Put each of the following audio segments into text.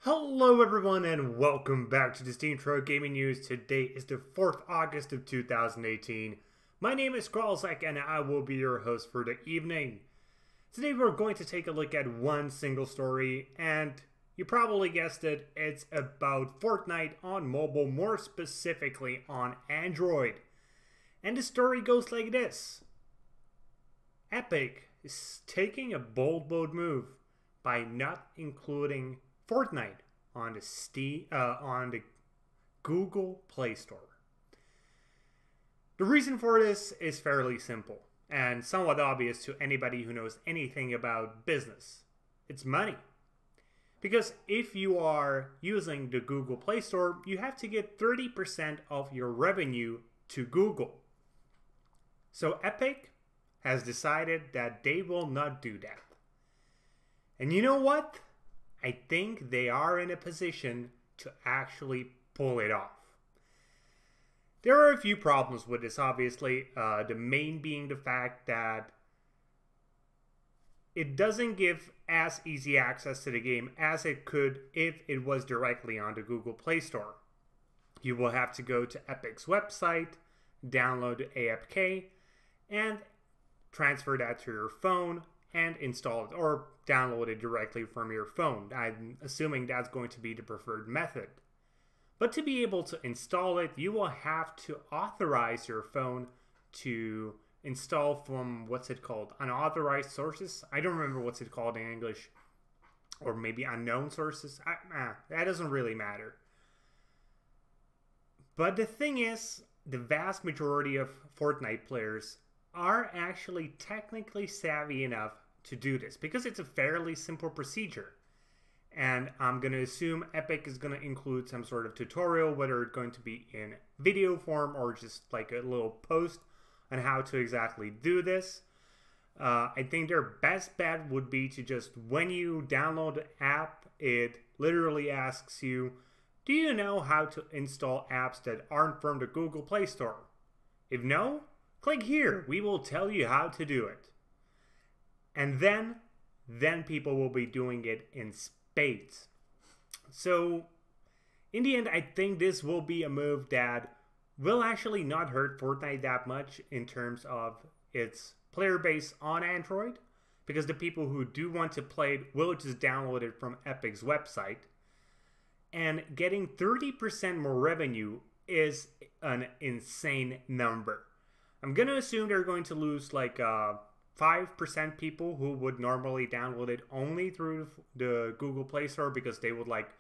Hello everyone and welcome back to the SteemTrail Gaming News. Today is the 4th August of 2018. My name is Kralizec and I will be your host for the evening. Today we're going to take a look at one single story, and you probably guessed it, it's about Fortnite on mobile, more specifically on Android. And the story goes like this. Epic is taking a bold move by not including Fortnite on the Google Play Store. The reason for this is fairly simple and somewhat obvious to anybody who knows anything about business. It's money. Because if you are using the Google Play Store, you have to get 30% of your revenue to Google. So Epic has decided that they will not do that. And you know what? I think they are in a position to actually pull it off. There are a few problems with this, obviously. The main being the fact that it doesn't give as easy access to the game as it could if it was directly on the Google Play Store. You will have to go to Epic's website, download the APK, and transfer that to your phone and install it, or download it directly from your phone. I'm assuming that's going to be the preferred method. But to be able to install it, you will have to authorize your phone to install from, what's it called, unauthorized sources? I don't remember what's it called in English. Or maybe unknown sources. That doesn't really matter. But the thing is, the vast majority of Fortnite players are actually technically savvy enough to do this because it's a fairly simple procedure. And I'm going to assume Epic is going to include some sort of tutorial, whether it's going to be in video form or just like a little post on how to exactly do this. I think their best bet would be to just, when you download the app, it literally asks you, do you know how to install apps that aren't from the Google Play Store? If no, click here. We will tell you how to do it. And then people will be doing it in spades. So in the end, I think this will be a move that will actually not hurt Fortnite that much in terms of its player base on Android, because the people who do want to play it will just download it from Epic's website. And getting 30% more revenue is an insane number. I'm going to assume they're going to lose like 5% people who would normally download it only through the Google Play Store because they would like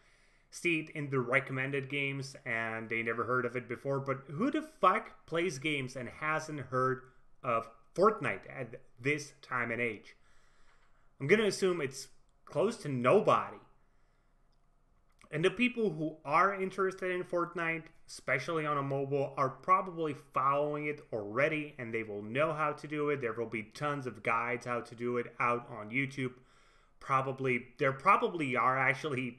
see it in the recommended games and they never heard of it before. But who the fuck plays games and hasn't heard of Fortnite at this time and age? I'm going to assume it's close to nobody. And the people who are interested in Fortnite, especially on a mobile, are probably following it already and they will know how to do it. There will be tons of guides how to do it out on YouTube. There probably are actually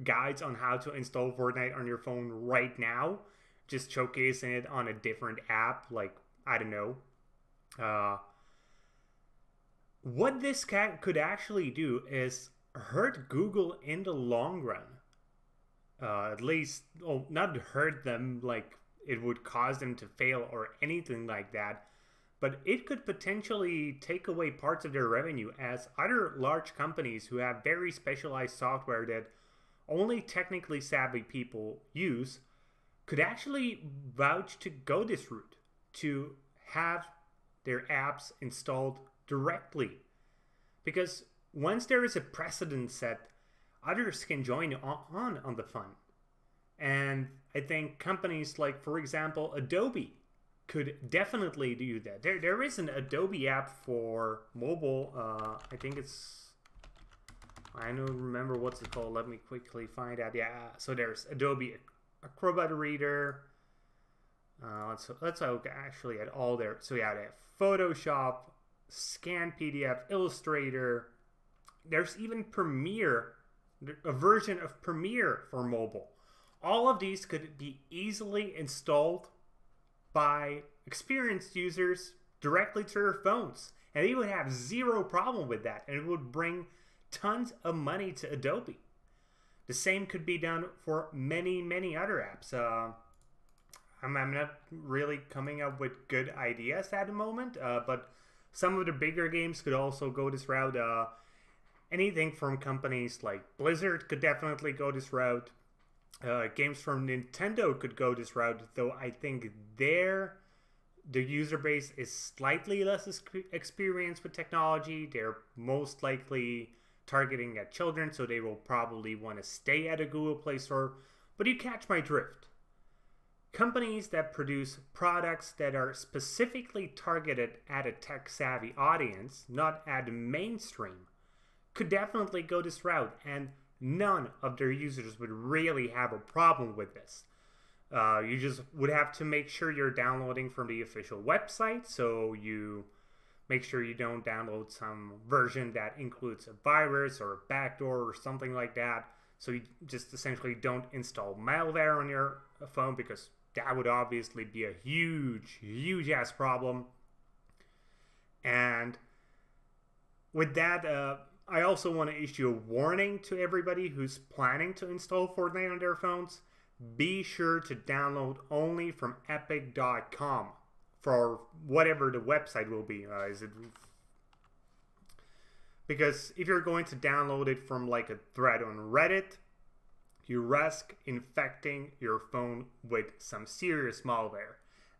guides on how to install Fortnite on your phone right now, just showcasing it on a different app, like, I don't know. What this could actually do is hurt Google in the long run. At least, well, not hurt them like it would cause them to fail or anything like that, but it could potentially take away parts of their revenue, as other large companies who have very specialized software that only technically savvy people use could actually vouch to go this route, to have their apps installed directly. Because once there is a precedent set, others can join on the fun. And I think companies like, for example, Adobe could definitely do that. There is an Adobe app for mobile. I think it's, I don't remember what's it called. Let me quickly find out. Yeah, so there's Adobe Acrobat Reader. Let's look actually at all there. So yeah, they have Photoshop, Scan PDF, Illustrator. There's even Premiere, a version of Premiere for mobile. All of these could be easily installed by experienced users directly to their phones. And they would have zero problem with that, and it would bring tons of money to Adobe. The same could be done for many, many other apps. I'm not really coming up with good ideas at the moment, but some of the bigger games could also go this route. Anything from companies like Blizzard could definitely go this route. Games from Nintendo could go this route, though I think the user base is slightly less experienced with technology. They're most likely targeting at children, so they will probably want to stay at a Google Play Store. But you catch my drift. Companies that produce products that are specifically targeted at a tech-savvy audience, not at the mainstream, could definitely go this route, and none of their users would really have a problem with this. You just would have to make sure you're downloading from the official website, so you make sure you don't download some version that includes a virus or a backdoor or something like that. So you just essentially don't install malware on your phone, because that would obviously be a huge, huge ass problem. And with that, I also want to issue a warning to everybody who's planning to install Fortnite on their phones. Be sure to download only from epic.com for whatever the website will be. Because if you're going to download it from like a thread on Reddit, you risk infecting your phone with some serious malware.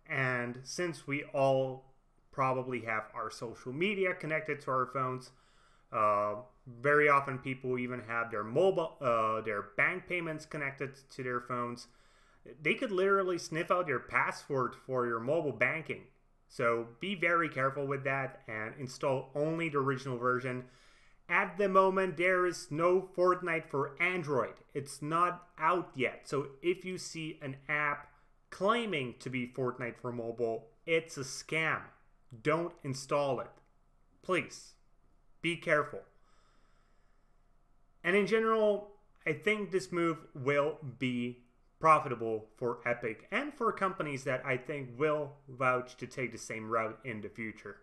And since we all probably have our social media connected to our phones, very often people even have their their bank payments connected to their phones. They could literally sniff out your password for your mobile banking. So be very careful with that and install only the original version. At the moment, there is no Fortnite for Android. It's not out yet. So if you see an app claiming to be Fortnite for mobile, it's a scam. Don't install it. Please, be careful. And in general, I think this move will be profitable for Epic and for companies that I think will vouch to take the same route in the future.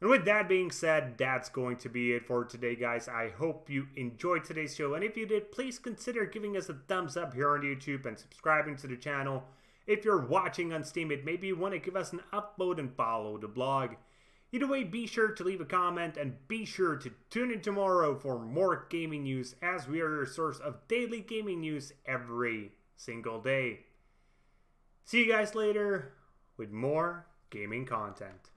And with that being said, that's going to be it for today, guys. I hope you enjoyed today's show, and if you did, please consider giving us a thumbs up here on YouTube and subscribing to the channel. If you're watching on Steam, maybe you want to give us an upvote and follow the blog. Either way, be sure to leave a comment and be sure to tune in tomorrow for more gaming news, as we are your source of daily gaming news every single day. See you guys later with more gaming content.